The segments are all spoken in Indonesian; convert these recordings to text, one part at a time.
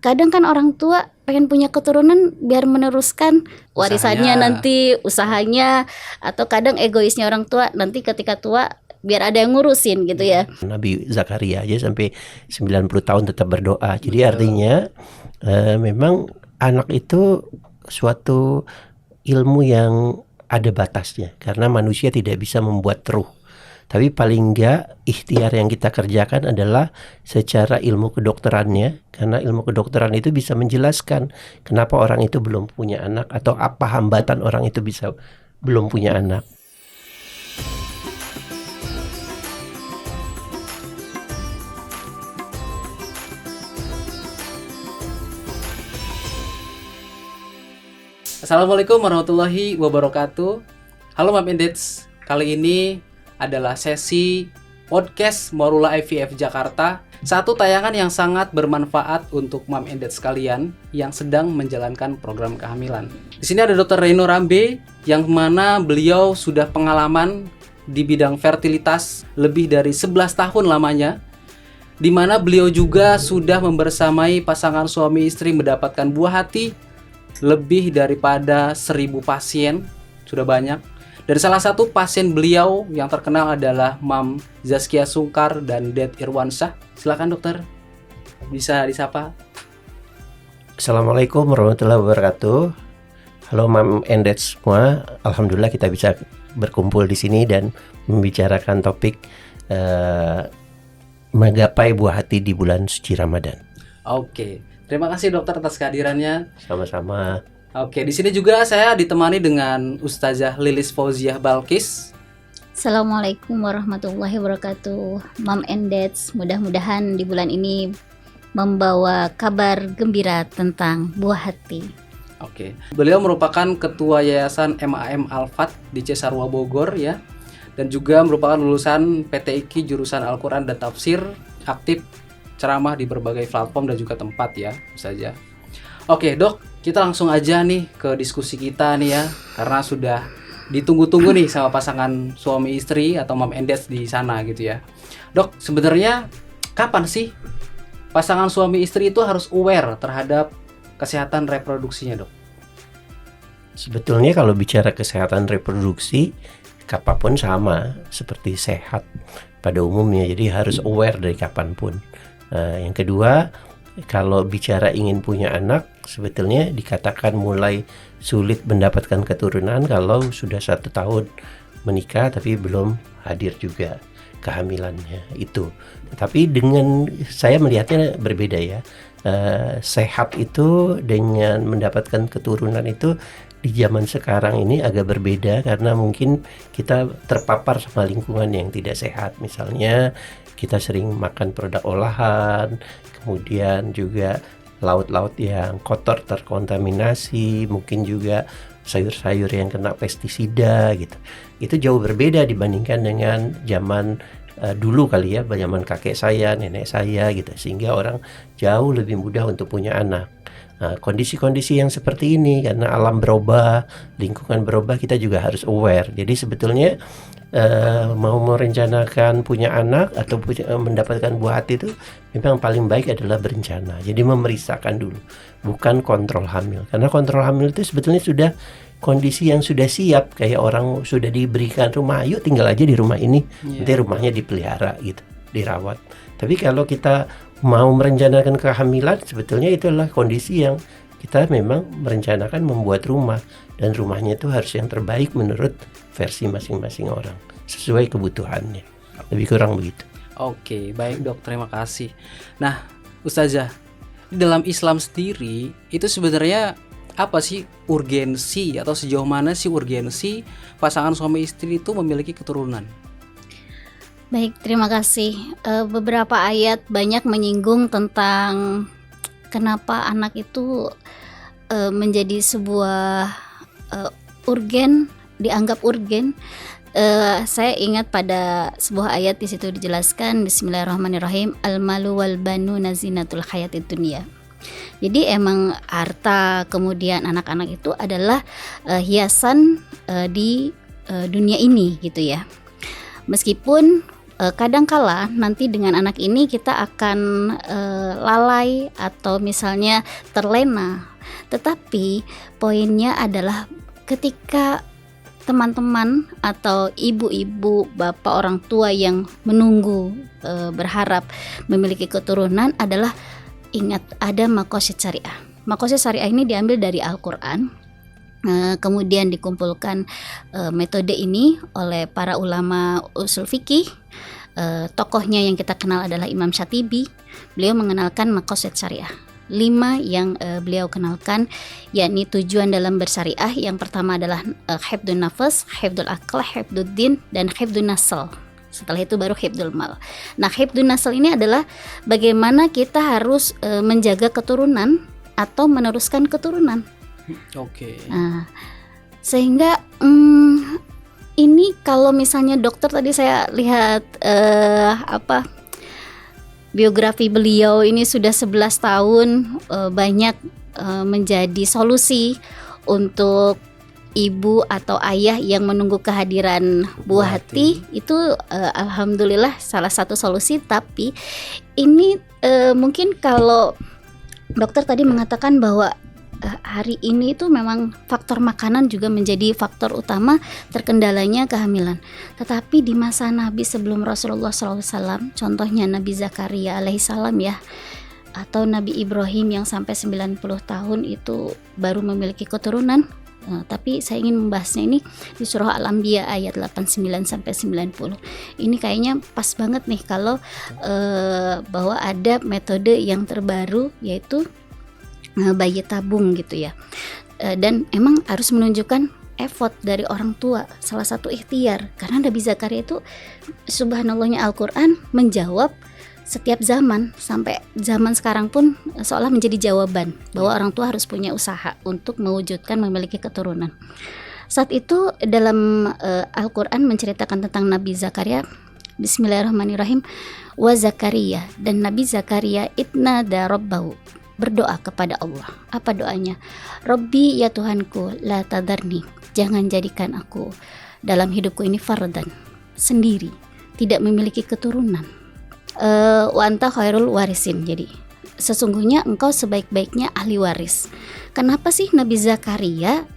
kadang kan orang tua pengen punya keturunan biar meneruskan warisannya nanti, usahanya, atau kadang egoisnya orang tua nanti ketika tua biar ada yang ngurusin gitu ya. Nabi Zakaria aja sampai 90 tahun tetap berdoa. Jadi artinya memang anak itu suatu ilmu yang ada batasnya, karena manusia tidak bisa membuat ruh. Tapi paling enggak ikhtiar yang kita kerjakan adalah secara ilmu kedokterannya, karena ilmu kedokteran itu bisa menjelaskan kenapa orang itu belum punya anak atau apa hambatan orang itu bisa belum punya anak. Assalamualaikum warahmatullahi wabarakatuh. Halo Mom and Dads, kali ini adalah sesi podcast Morula IVF Jakarta. Satu tayangan yang sangat bermanfaat untuk Mom and Dads sekalian yang sedang menjalankan program kehamilan. Di sini ada Dr. Reno Rambe yang mana beliau sudah pengalaman di bidang fertilitas lebih dari 11 tahun lamanya, di mana beliau juga sudah membersamai pasangan suami istri mendapatkan buah hati lebih daripada 1000 pasien, sudah banyak. Dari salah satu pasien beliau yang terkenal adalah Mam Zaskia Sungkar dan Dad Irwansyah. Silakan dokter, bisa disapa. Assalamualaikum warahmatullahi wabarakatuh. Halo Mam and Dad semua. Alhamdulillah kita bisa berkumpul di sini dan membicarakan topik menggapai buah hati di bulan suci Ramadan. Oke, terima kasih dokter atas kehadirannya. Sama-sama. Oke, di sini juga saya ditemani dengan Ustazah Lilis Fauziah Balkis. Assalamualaikum warahmatullahi wabarakatuh. Mom and Dads, mudah-mudahan di bulan ini membawa kabar gembira tentang buah hati. Oke, beliau merupakan ketua Yayasan MAM Al-Fat di Cisarua Bogor ya, dan juga merupakan lulusan PTIQ jurusan Al-Quran dan Tafsir, aktif ceramah di berbagai platform dan juga tempat ya, saja. Oke dok, kita langsung aja nih ke diskusi kita nih ya, karena sudah ditunggu-tunggu nih sama pasangan suami istri atau Mom and Dads di sana gitu ya. Dok, sebenarnya kapan sih pasangan suami istri itu harus aware terhadap kesehatan reproduksinya dok? Sebetulnya kalau bicara kesehatan reproduksi, kapanpun sama seperti sehat pada umumnya. Jadi harus aware dari kapanpun. Yang kedua, kalau bicara ingin punya anak, sebetulnya dikatakan mulai sulit mendapatkan keturunan kalau sudah 1 tahun menikah tapi belum hadir juga kehamilannya itu. Tapi dengan saya melihatnya berbeda ya. Sehat itu dengan mendapatkan keturunan itu di zaman sekarang ini agak berbeda karena mungkin kita terpapar sama lingkungan yang tidak sehat. Misalnya kita sering makan produk olahan, kemudian juga laut-laut yang kotor terkontaminasi, mungkin juga sayur-sayur yang kena pestisida gitu. Itu jauh berbeda dibandingkan dengan zaman dulu kali ya, zaman kakek saya, nenek saya gitu. Sehingga orang jauh lebih mudah untuk punya anak. Nah, kondisi-kondisi yang seperti ini karena alam berubah, lingkungan berubah, kita juga harus aware. Jadi sebetulnya mau merencanakan punya anak atau mendapatkan buah hati itu memang paling baik adalah berencana. Jadi memeriksakan dulu, bukan kontrol hamil. Karena kontrol hamil itu sebetulnya sudah kondisi yang sudah siap, kayak orang sudah diberikan rumah, yuk tinggal aja di rumah ini, nanti rumahnya dipelihara gitu, dirawat. Tapi kalau kita mau merencanakan kehamilan, sebetulnya itu adalah kondisi yang kita memang merencanakan membuat rumah, dan rumahnya itu harus yang terbaik menurut versi masing-masing orang sesuai kebutuhannya, lebih kurang begitu. Oke, baik dok, terima kasih. Nah, Ustazah, di dalam Islam sendiri itu sebenarnya apa sih urgensi atau sejauh mana sih urgensi pasangan suami istri itu memiliki keturunan? Baik, terima kasih. Beberapa ayat banyak menyinggung tentang kenapa anak itu menjadi sebuah urgen, dianggap urgen. Saya ingat pada sebuah ayat di situ dijelaskan, Bismillahirrahmanirrahim, al-malu wal banuna zinatul hayatid dunya. Jadi emang harta kemudian anak-anak itu adalah hiasan di dunia ini gitu ya. Meskipun kadangkala nanti dengan anak ini kita akan lalai atau misalnya terlena. Tetapi poinnya adalah ketika teman-teman atau ibu-ibu, bapak, orang tua yang menunggu berharap memiliki keturunan adalah ingat ada maqasid syariah. Maqasid syariah ini diambil dari Al-Quran. Kemudian dikumpulkan metode ini oleh para ulama usul fikih. Tokohnya yang kita kenal adalah Imam Syatibi. Beliau mengenalkan maqasid syariah 5 yang beliau kenalkan, yakni tujuan dalam bersyariah. Yang pertama adalah hifdun nafas, hifdul akal, hifdud din, dan hifdun nasl. Setelah itu baru hifdul mal. Nah, hifdun nasl ini adalah bagaimana kita harus menjaga keturunan atau meneruskan keturunan. Oke. Nah, sehingga ini kalau misalnya dokter tadi saya lihat biografi beliau ini sudah 11 tahun banyak menjadi solusi untuk ibu atau ayah yang menunggu kehadiran buah hati. Itu alhamdulillah salah satu solusi. Tapi ini mungkin kalau dokter tadi mengatakan bahwa hari ini itu memang faktor makanan juga menjadi faktor utama terkendalanya kehamilan. Tetapi di masa Nabi sebelum Rasulullah SAW, contohnya Nabi Zakaria alaihissalam ya, atau Nabi Ibrahim yang sampai 90 tahun itu baru memiliki keturunan. Tapi saya ingin membahasnya ini di surah Al-Anbiya ayat 89 sampai 90. Ini kayaknya pas banget nih kalau bahwa ada metode yang terbaru yaitu bayi tabung gitu ya. Dan emang harus menunjukkan effort dari orang tua, salah satu ikhtiar. Karena Nabi Zakaria itu subhanallahnya Al-Quran menjawab setiap zaman, sampai zaman sekarang pun seolah menjadi jawaban bahwa orang tua harus punya usaha untuk mewujudkan memiliki keturunan. Saat itu dalam Al-Quran menceritakan tentang Nabi Zakaria. Bismillahirrahmanirrahim. Wa Zakaria, dan Nabi Zakaria itnada rabbahu, berdoa kepada Allah. Apa doanya? Rabbi, ya Tuhanku, la tadarni, jangan jadikan aku dalam hidupku ini fardan, sendiri, tidak memiliki keturunan. Wa anta khairul warisin, jadi sesungguhnya engkau sebaik-baiknya ahli waris. Kenapa sih Nabi Zakaria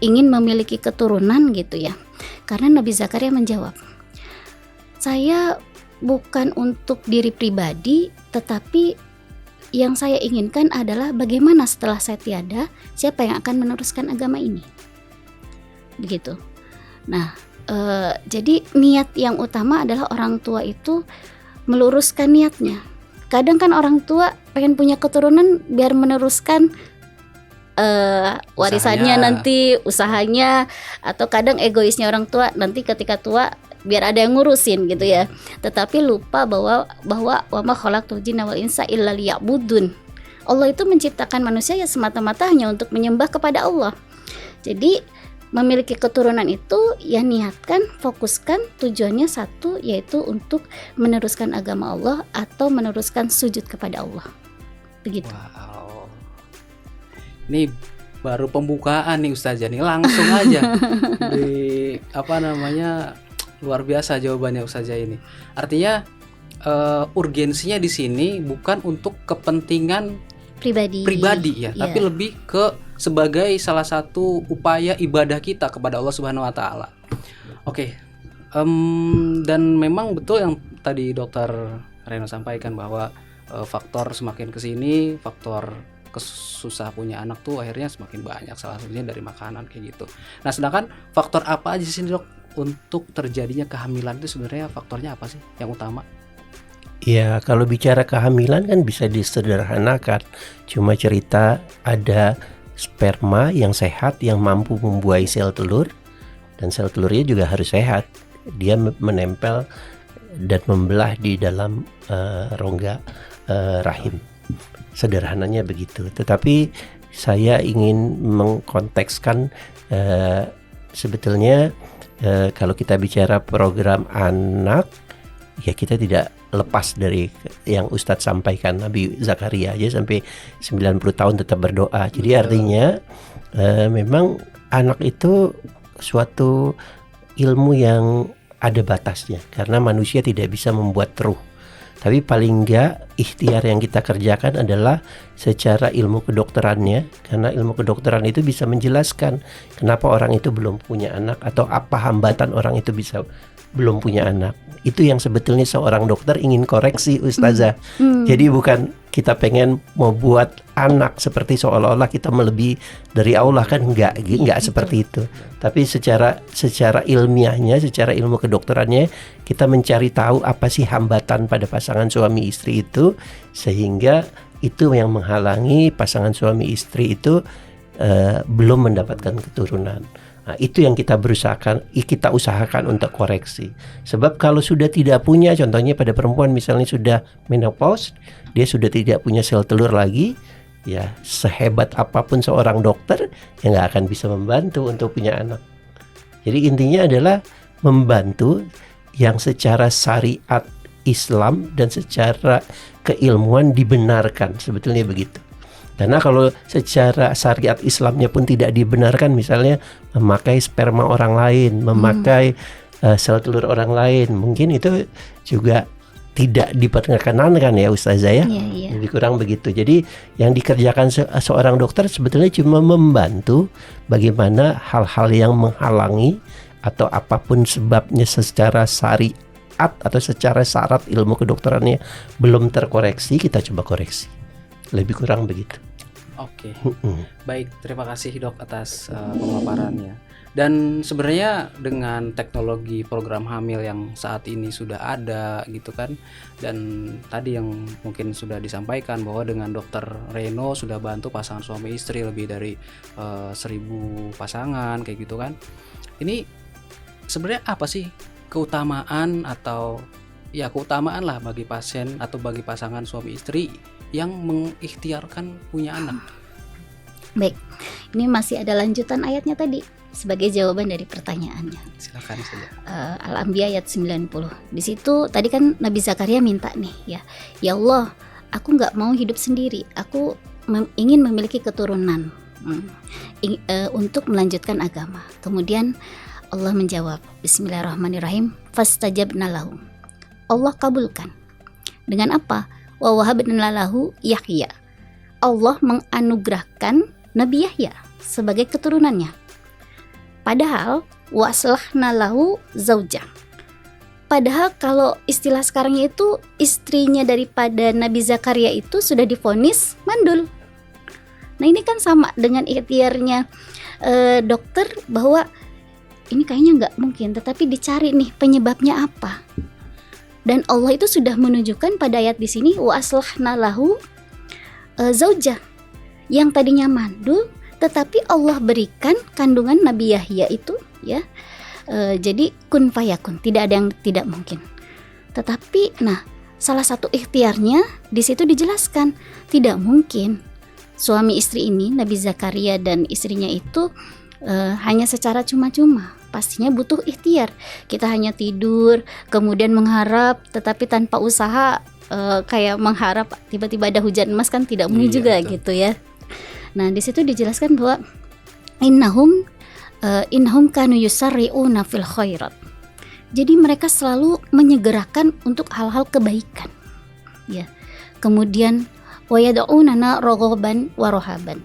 ingin memiliki keturunan gitu ya? Karena Nabi Zakaria menjawab, saya bukan untuk diri pribadi, tetapi yang saya inginkan adalah bagaimana setelah saya tiada, siapa yang akan meneruskan agama ini. Begitu. Nah, jadi niat yang utama adalah orang tua itu meluruskan niatnya. Kadang kan orang tua pengen punya keturunan biar meneruskan warisannya nanti, usahanya, atau kadang egoisnya orang tua nanti ketika tua biar ada yang ngurusin gitu ya. Tetapi lupa bahwa wa ma khalaqtul jinna wal insa illa liya'budun. Allah itu menciptakan manusia ya semata-mata hanya untuk menyembah kepada Allah. Jadi memiliki keturunan itu ya niatkan, fokuskan, tujuannya satu, yaitu untuk meneruskan agama Allah atau meneruskan sujud kepada Allah. Begitu. Wow. Ini baru pembukaan nih Ustazah nih, langsung aja di luar biasa jawabannya Ustazah ini. Artinya urgensinya di sini bukan untuk kepentingan pribadi ya, tapi lebih ke sebagai salah satu upaya ibadah kita kepada Allah Subhanahu wa taala. Oke. Dan memang betul yang tadi Dokter Reno sampaikan bahwa faktor semakin kesini, faktor susah punya anak tuh akhirnya semakin banyak, salah satunya dari makanan kayak gitu. Nah, sedangkan faktor apa aja sih Dok untuk terjadinya kehamilan itu sebenarnya faktornya apa sih yang utama? Ya, kalau bicara kehamilan kan bisa disederhanakan. Cuma cerita ada sperma yang sehat yang mampu membuahi sel telur, dan sel telurnya juga harus sehat. Dia menempel dan membelah di dalam rongga rahim. Sederhananya begitu. Tetapi saya ingin mengkontekskan sebetulnya kalau kita bicara program anak, ya kita tidak lepas dari yang Ustadz sampaikan. Nabi Zakaria aja sampai 90 tahun tetap berdoa. Jadi artinya memang anak itu suatu ilmu yang ada batasnya karena manusia tidak bisa membuat ruh. Tapi paling enggak ikhtiar yang kita kerjakan adalah secara ilmu kedokterannya, karena ilmu kedokteran itu bisa menjelaskan kenapa orang itu belum punya anak atau apa hambatan orang itu bisa belum punya anak. Itu yang sebetulnya seorang dokter ingin koreksi, Ustazah. Jadi bukan kita pengen mau buat anak seperti seolah-olah kita melebihi dari Allah, kan enggak seperti itu. Tapi secara ilmiahnya, secara ilmu kedokterannya, kita mencari tahu apa sih hambatan pada pasangan suami istri itu, sehingga itu yang menghalangi pasangan suami istri itu belum mendapatkan keturunan. Nah, itu yang kita usahakan untuk koreksi. Sebab kalau sudah tidak punya, contohnya pada perempuan misalnya sudah menopause, dia sudah tidak punya sel telur lagi, ya sehebat apapun seorang dokter, ya nggak akan bisa membantu untuk punya anak. Jadi intinya adalah membantu yang secara syariat Islam dan secara keilmuan dibenarkan, sebetulnya begitu. Karena kalau secara syariat Islamnya pun tidak dibenarkan, misalnya memakai sperma orang lain, memakai sel telur orang lain, mungkin itu juga tidak diperkenankan ya Ustazah ya. Iya. Lebih kurang begitu. Jadi yang dikerjakan seorang dokter sebetulnya cuma membantu bagaimana hal-hal yang menghalangi atau apapun sebabnya secara syariat atau secara syarat ilmu kedokterannya belum terkoreksi, kita coba koreksi. Lebih kurang begitu. Oke. Baik, terima kasih Dok atas pemaparannya. Dan sebenarnya dengan teknologi program hamil yang saat ini sudah ada gitu kan, dan tadi yang mungkin sudah disampaikan bahwa dengan Dokter Reno sudah bantu pasangan suami istri lebih dari 1.000 pasangan kayak gitu kan. Ini sebenarnya apa sih keutamaan atau ya keutamaan lah bagi pasien atau bagi pasangan suami istri yang mengikhtiarkan punya anak? Baik, ini masih ada lanjutan ayatnya tadi sebagai jawaban dari pertanyaannya. Silakan saja. Al-Anbiya ayat 90. Di situ tadi kan Nabi Zakaria minta nih, ya Allah, aku nggak mau hidup sendiri, aku ingin memiliki keturunan untuk melanjutkan agama. Kemudian Allah menjawab, Bismillahirrahmanirrahim, fastajabna lahu. Allah kabulkan. Dengan apa? Wa wahabna lahu Yahya. Allah menganugerahkan Nabi Yahya sebagai keturunannya. Padahal wa aslahna lahu zaujah. Padahal kalau istilah sekarangnya itu istrinya daripada Nabi Zakaria itu sudah divonis mandul. Nah ini kan sama dengan ikhtiarnya dokter bahwa ini kayaknya nggak mungkin, tetapi dicari nih penyebabnya apa. Dan Allah itu sudah menunjukkan pada ayat di sini wa aslahna lahu zaujah, yang tadinya mandul tetapi Allah berikan kandungan Nabi Yahya itu ya. Jadi kun fayakun, tidak ada yang tidak mungkin. Tetapi nah, salah satu ikhtiarnya di situ dijelaskan tidak mungkin suami istri ini Nabi Zakaria dan istrinya itu hanya secara cuma-cuma. Pastinya butuh ikhtiar. Kita hanya tidur, kemudian mengharap, tetapi tanpa usaha kayak mengharap tiba-tiba ada hujan emas kan tidak mungkin juga betul. Gitu ya. Nah di situ dijelaskan bahwa innahum kanu yusarri'una fil khairat. Jadi mereka selalu menyegerakan untuk hal-hal kebaikan. Ya. Kemudian wa yad'unana raghaban wa rahaban.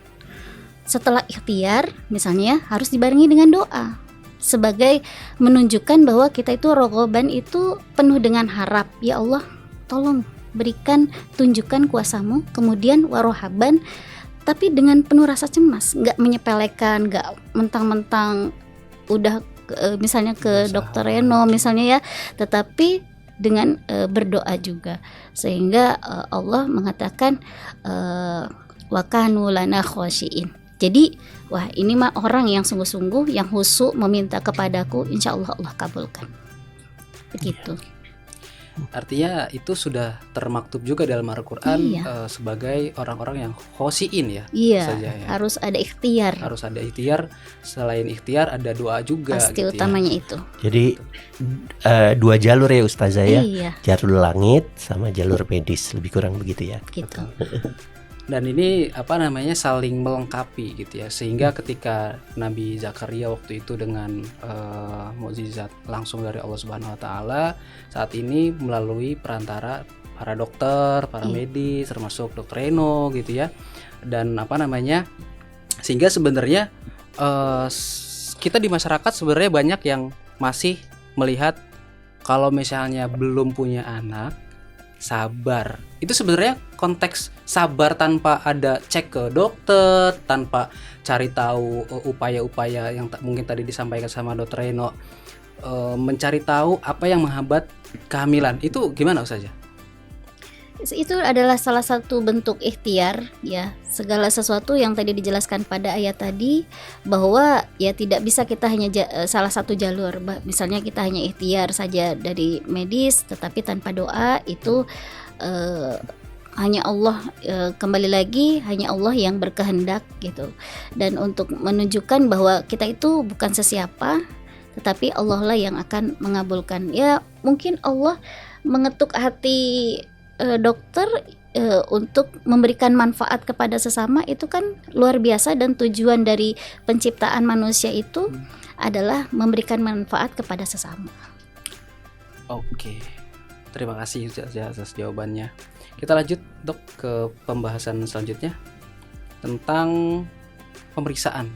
Setelah ikhtiar misalnya harus dibarengi dengan doa sebagai menunjukkan bahwa kita itu rogoban itu penuh dengan harap, ya Allah tolong berikan tunjukkan kuasamu, kemudian warohaban tapi dengan penuh rasa cemas, nggak menyepelekan, nggak mentang-mentang udah misalnya ke Dokter Reno misalnya ya, tetapi dengan berdoa juga, sehingga Allah mengatakan wa kanu lana khosyiin. Jadi wah ini mah orang yang sungguh-sungguh, yang khusyuk meminta kepadaku, insya Allah Allah kabulkan. Begitu. Artinya itu sudah termaktub juga dalam Al-Quran sebagai orang-orang yang khosyiin ya. Iya. Saja, ya. Harus ada ikhtiar. Harus ada ikhtiar. Selain ikhtiar ada doa juga. Pasti gitu utamanya ya. itu. Jadi dua jalur ya Ustazah ya. Iya. Jalur langit sama jalur medis, lebih kurang begitu ya. Gitu. Dan ini saling melengkapi gitu ya, sehingga ketika Nabi Zakaria waktu itu dengan mukjizat langsung dari Allah Subhanahu Wa Taala, saat ini melalui perantara para dokter, para medis, termasuk Dokter Reno gitu ya, dan sehingga sebenarnya kita di masyarakat sebenarnya banyak yang masih melihat kalau misalnya belum punya anak, sabar. Itu sebenarnya konteks sabar tanpa ada cek ke dokter, tanpa cari tahu upaya-upaya yang mungkin tadi disampaikan sama Dokter Reno, mencari tahu apa yang menghambat kehamilan. Itu gimana Ustazah? Itu adalah salah satu bentuk ikhtiar ya, segala sesuatu yang tadi dijelaskan pada ayat tadi, bahwa ya tidak bisa kita hanya salah satu jalur. Misalnya kita hanya ikhtiar saja dari medis tetapi tanpa doa, itu hanya Allah, kembali lagi hanya Allah yang berkehendak gitu. Dan untuk menunjukkan bahwa kita itu bukan sesiapa, tetapi Allah lah yang akan mengabulkan. Ya mungkin Allah mengetuk hati dokter untuk memberikan manfaat kepada sesama, itu kan luar biasa. Dan tujuan dari penciptaan manusia itu adalah memberikan manfaat kepada sesama. Oke, terima kasih atas jawabannya. Kita lanjut Dok ke pembahasan selanjutnya tentang pemeriksaan.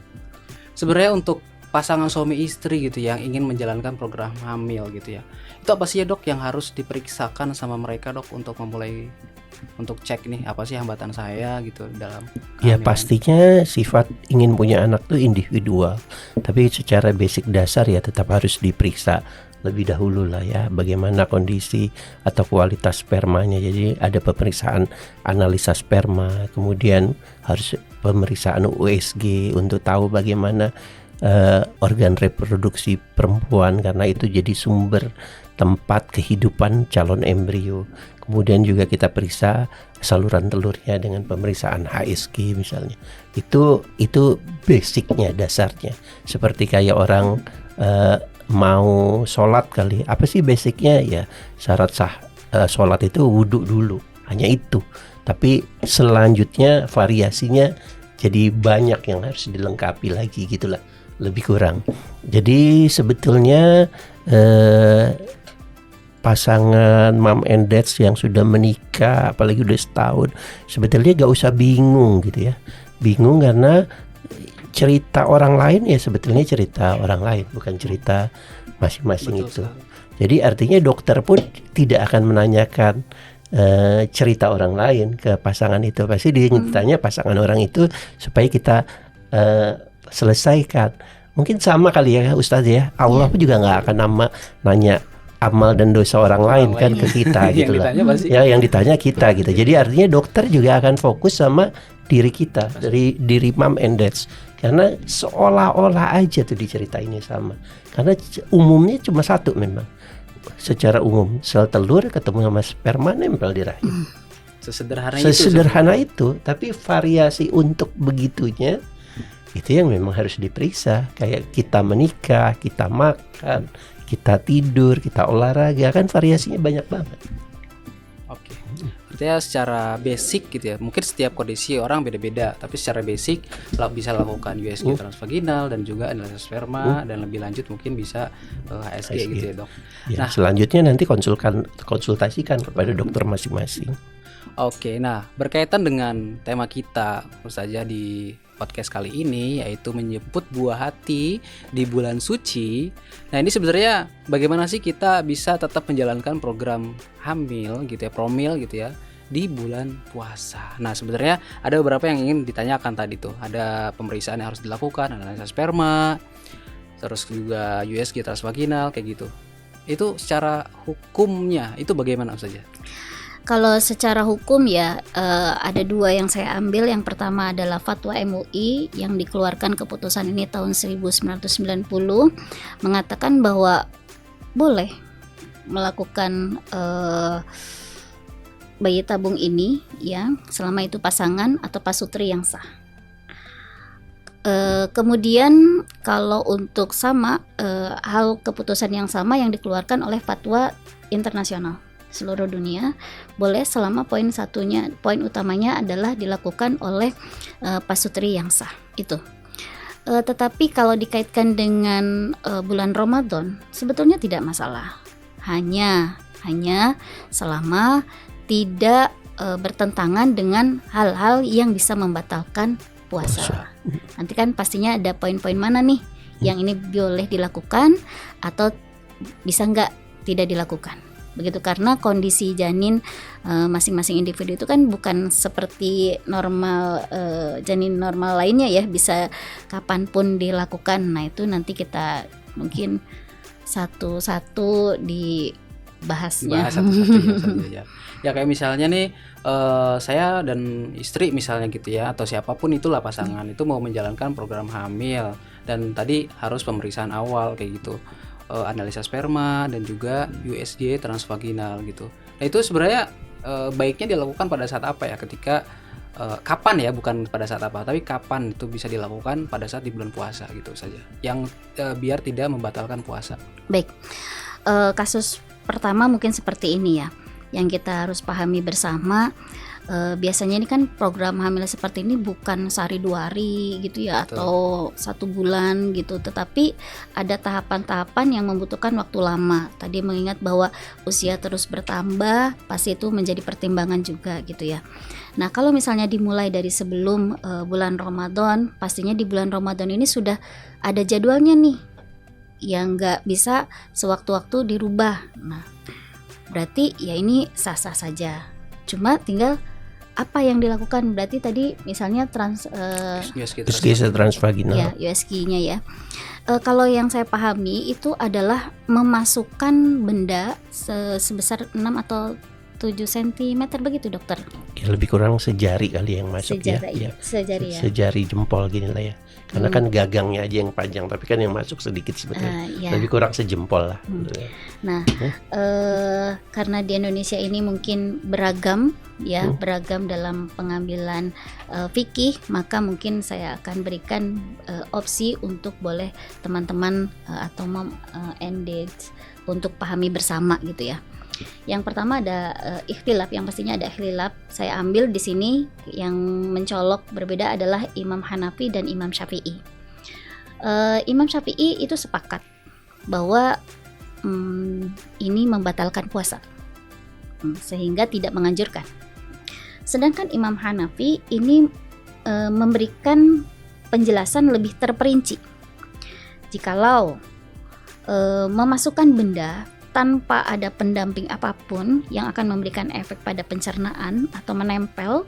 Sebenarnya untuk pasangan suami istri gitu yang ingin menjalankan program hamil gitu ya, itu apa sih ya Dok yang harus diperiksakan sama mereka Dok untuk memulai, untuk cek nih apa sih hambatan saya gitu dalam kehamilan? Ya pastinya sifat ingin punya anak tuh individual, tapi secara basic dasar ya tetap harus diperiksa lebih dahulu lah ya, bagaimana kondisi atau kualitas spermanya. Jadi ada pemeriksaan analisa sperma, kemudian harus pemeriksaan USG untuk tahu bagaimana organ reproduksi perempuan, karena itu jadi sumber tempat kehidupan calon embrio. Kemudian juga kita periksa saluran telurnya dengan pemeriksaan HSG misalnya. Itu basicnya, dasarnya. Seperti kayak orang mau sholat kali, apa sih basicnya ya, syarat sah sholat itu wudhu dulu, hanya itu. Tapi selanjutnya variasinya jadi banyak yang harus dilengkapi lagi gitulah, lebih kurang. Jadi sebetulnya pasangan mom and dads yang sudah menikah, apalagi udah setahun, sebetulnya gak usah bingung gitu ya. Bingung karena cerita orang lain ya sebetulnya cerita orang lain, bukan cerita masing-masing. Betul itu sekali. Jadi artinya dokter pun tidak akan menanyakan cerita orang lain ke pasangan itu. Pasti dia ditanya pasangan orang itu supaya kita selesaikan. Mungkin sama kali ya Ustaz ya, Allah pun juga gak akan nanya amal dan dosa orang lain kan ke kita gitu lah. Ya yang ditanya kita gitu. Jadi artinya dokter juga akan fokus sama diri kita, dari diri mom and dads. Karena seolah-olah aja tuh diceritainnya sama. Karena umumnya cuma satu memang. Secara umum sel telur ketemu sama sperma nempel di rahim. Sesederhana itu, tapi variasi untuk begitunya itu yang memang harus diperiksa. Kayak kita menikah, kita makan, kita tidur, kita olahraga, kan variasinya banyak banget. Oke. Artinya secara basic gitu ya, mungkin setiap kondisi orang beda-beda, tapi secara basic bisa lakukan USG transvaginal dan juga analisis sperma, dan lebih lanjut mungkin bisa HSG gitu ya Dok. Ya, nah selanjutnya nanti konsultasikan kepada dokter masing-masing. Oke, nah berkaitan dengan tema kita saja di podcast kali ini, yaitu menyebut buah hati di bulan suci. Nah ini sebenarnya bagaimana sih kita bisa tetap menjalankan program hamil gitu ya, promil gitu ya, di bulan puasa. Nah sebenarnya ada beberapa yang ingin ditanyakan tadi tuh. Ada pemeriksaan yang harus dilakukan, analisa sperma, terus juga USG transvaginal kayak gitu. Itu secara hukumnya itu bagaimana saja? Kalau secara hukum ya ada dua yang saya ambil. Yang pertama adalah fatwa MUI yang dikeluarkan keputusan ini tahun 1990, mengatakan bahwa boleh melakukan bayi tabung ini ya selama itu pasangan atau pasutri yang sah. Kemudian kalau untuk sama hal keputusan yang sama yang dikeluarkan oleh fatwa internasional. seluruh dunia boleh selama poin utamanya adalah dilakukan oleh pasutri yang sah itu. Tetapi kalau dikaitkan dengan bulan Ramadan sebetulnya tidak masalah. Hanya selama tidak bertentangan dengan hal-hal yang bisa membatalkan puasa. Nanti kan pastinya ada poin-poin mana nih yang ini boleh dilakukan atau bisa nggak tidak dilakukan. Begitu, karena kondisi janin masing-masing individu itu kan bukan seperti janin normal lainnya ya, bisa kapanpun dilakukan. Nah itu nanti kita mungkin satu-satu dibahasnya. Bahas satu-satu saja. Ya kayak misalnya nih saya dan istri misalnya gitu ya, atau siapapun itulah pasangan itu mau menjalankan program hamil, dan tadi harus pemeriksaan awal kayak gitu. Analisa sperma dan juga USG transvaginal gitu. Nah itu sebenarnya baiknya dilakukan pada saat apa ya? Ketika kapan ya, bukan pada saat apa, tapi kapan itu bisa dilakukan pada saat di bulan puasa gitu saja. Yang biar tidak membatalkan puasa. Baik, kasus pertama mungkin seperti ini ya, yang kita harus pahami bersama. Biasanya ini kan program hamil seperti ini bukan sehari 2 hari gitu ya. Betul. Atau 1 bulan gitu, tetapi ada tahapan-tahapan yang membutuhkan waktu lama. Tadi mengingat bahwa usia terus bertambah, pasti itu menjadi pertimbangan juga gitu ya. Nah kalau misalnya dimulai dari sebelum bulan Ramadan, pastinya di bulan Ramadan ini sudah ada jadwalnya nih yang nggak bisa sewaktu-waktu dirubah. Nah berarti ya ini sah-sah saja, cuma tinggal apa yang dilakukan. Berarti tadi misalnya USG transvaginal. Ya, USG-nya ya. Kalau yang saya pahami itu adalah memasukkan benda sebesar 6 atau 7 cm begitu dokter. Ya, lebih kurang sejari kali yang masuk sejari ya. Sejari jempol gini lah ya. Karena kan gagangnya aja yang panjang, tapi kan yang masuk sedikit sebetulnya. Ya. Lebih kurang sejempol lah. Nah, karena di Indonesia ini mungkin beragam ya, beragam dalam pengambilan fikih, maka mungkin saya akan berikan opsi untuk boleh teman-teman atau engage untuk pahami bersama gitu ya. Yang pertama ada ikhtilaf, yang pastinya ada ikhtilaf. Saya ambil di sini yang mencolok berbeda adalah Imam Hanafi dan Imam Syafi'i. Imam Syafi'i itu sepakat bahwa ini membatalkan puasa, sehingga tidak menganjurkan. Sedangkan Imam Hanafi ini memberikan penjelasan lebih terperinci. Jikalau memasukkan benda tanpa ada pendamping apapun yang akan memberikan efek pada pencernaan atau menempel,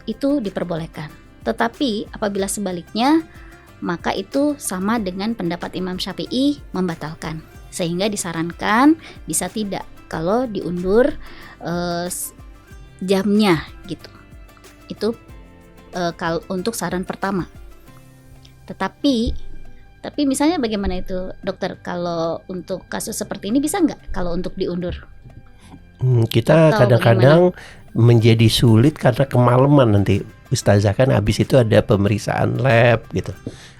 itu diperbolehkan. Tetapi apabila sebaliknya, maka itu sama dengan pendapat Imam Syafi'i membatalkan. Sehingga disarankan bisa tidak kalau diundur jamnya gitu. Itu untuk saran pertama. Tapi misalnya bagaimana itu dokter, kalau untuk kasus seperti ini bisa nggak kalau untuk diundur? Kita kadang-kadang menjadi sulit karena kemalaman nanti. Ustazah kan habis itu ada pemeriksaan lab gitu,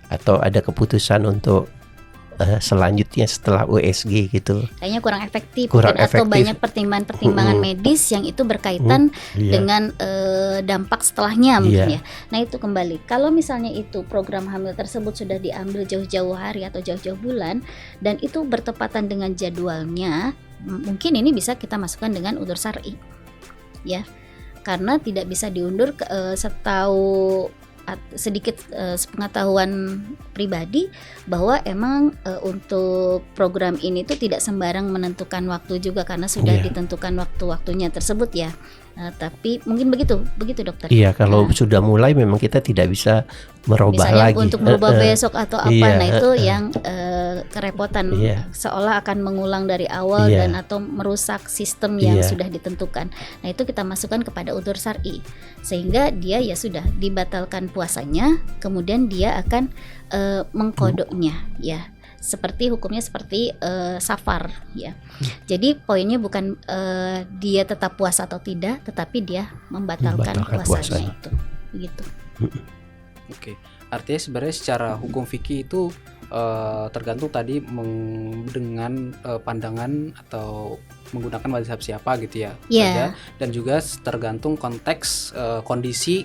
atau ada keputusan untuk selanjutnya setelah USG gitu. Kayaknya kurang efektif. Atau banyak pertimbangan medis yang itu berkaitan dengan dampak setelahnya mungkin ya. Nah itu kembali, kalau misalnya itu program hamil tersebut sudah diambil jauh-jauh hari atau jauh-jauh bulan dan itu bertepatan dengan jadwalnya, mungkin ini bisa kita masukkan dengan udzur syar'i ya, karena tidak bisa diundur. Setahu sedikit sepengetahuan pribadi bahwa emang untuk program ini tuh tidak sembarang menentukan waktu juga, karena sudah ditentukan waktu-waktunya tersebut ya. Tapi mungkin begitu dokter. Iya, kalau sudah mulai memang kita tidak bisa merubah misalnya lagi. Untuk merubah besok atau apa, nah itu yang kerepotan, seolah akan mengulang dari awal dan atau merusak sistem yang sudah ditentukan. Nah itu kita masukkan kepada udzur syar'i, sehingga dia ya sudah dibatalkan puasanya, kemudian dia akan mengkodoknya ya. Seperti hukumnya seperti safar ya. Jadi poinnya bukan dia tetap puasa atau tidak, tetapi dia membatalkan puasanya itu. Begitu. Oke. Artinya sebenarnya secara hukum fikih itu tergantung tadi dengan pandangan atau menggunakan mazhab siapa gitu ya. Iya. saja. Dan juga tergantung konteks kondisi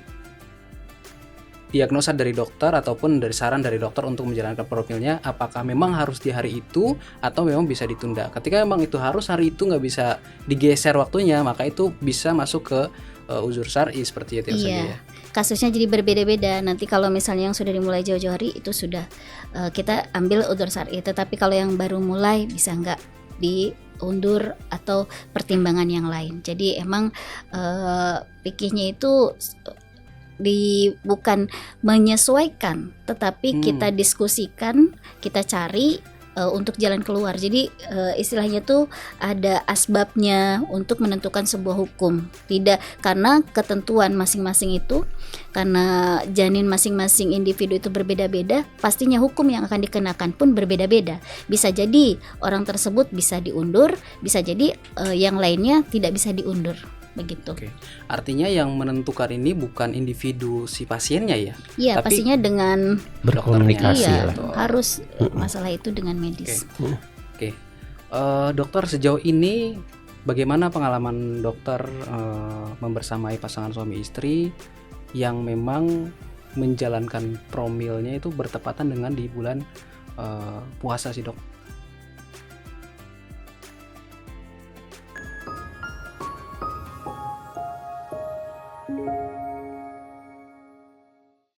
diagnosa dari dokter ataupun dari saran dari dokter untuk menjalankan profilnya, apakah memang harus di hari itu atau memang bisa ditunda. Ketika memang itu harus hari itu, nggak bisa digeser waktunya, maka itu bisa masuk ke uzur syar'i seperti itu saja ya. Kasusnya jadi berbeda-beda. Nanti kalau misalnya yang sudah dimulai jauh-jauh hari itu sudah kita ambil udzur syar'i. Tetapi kalau yang baru mulai bisa nggak diundur atau pertimbangan yang lain. Jadi emang fikihnya itu bukan menyesuaikan, tetapi kita diskusikan, kita cari untuk jalan keluar. Jadi istilahnya tuh ada asbabnya untuk menentukan sebuah hukum. Tidak karena ketentuan masing-masing itu, karena janin masing-masing individu itu berbeda-beda, pastinya hukum yang akan dikenakan pun berbeda-beda. Bisa jadi orang tersebut bisa diundur, bisa jadi yang lainnya tidak bisa diundur. Begitu. Oke. Artinya yang menentukan ini bukan individu si pasiennya ya? Iya, tapi pastinya dengan berkomunikasi iya, lah. harus masalah itu dengan medis. Oke. Dokter, sejauh ini bagaimana pengalaman dokter membersamai pasangan suami istri yang memang menjalankan promilnya itu bertepatan dengan di bulan puasa sih, Dok?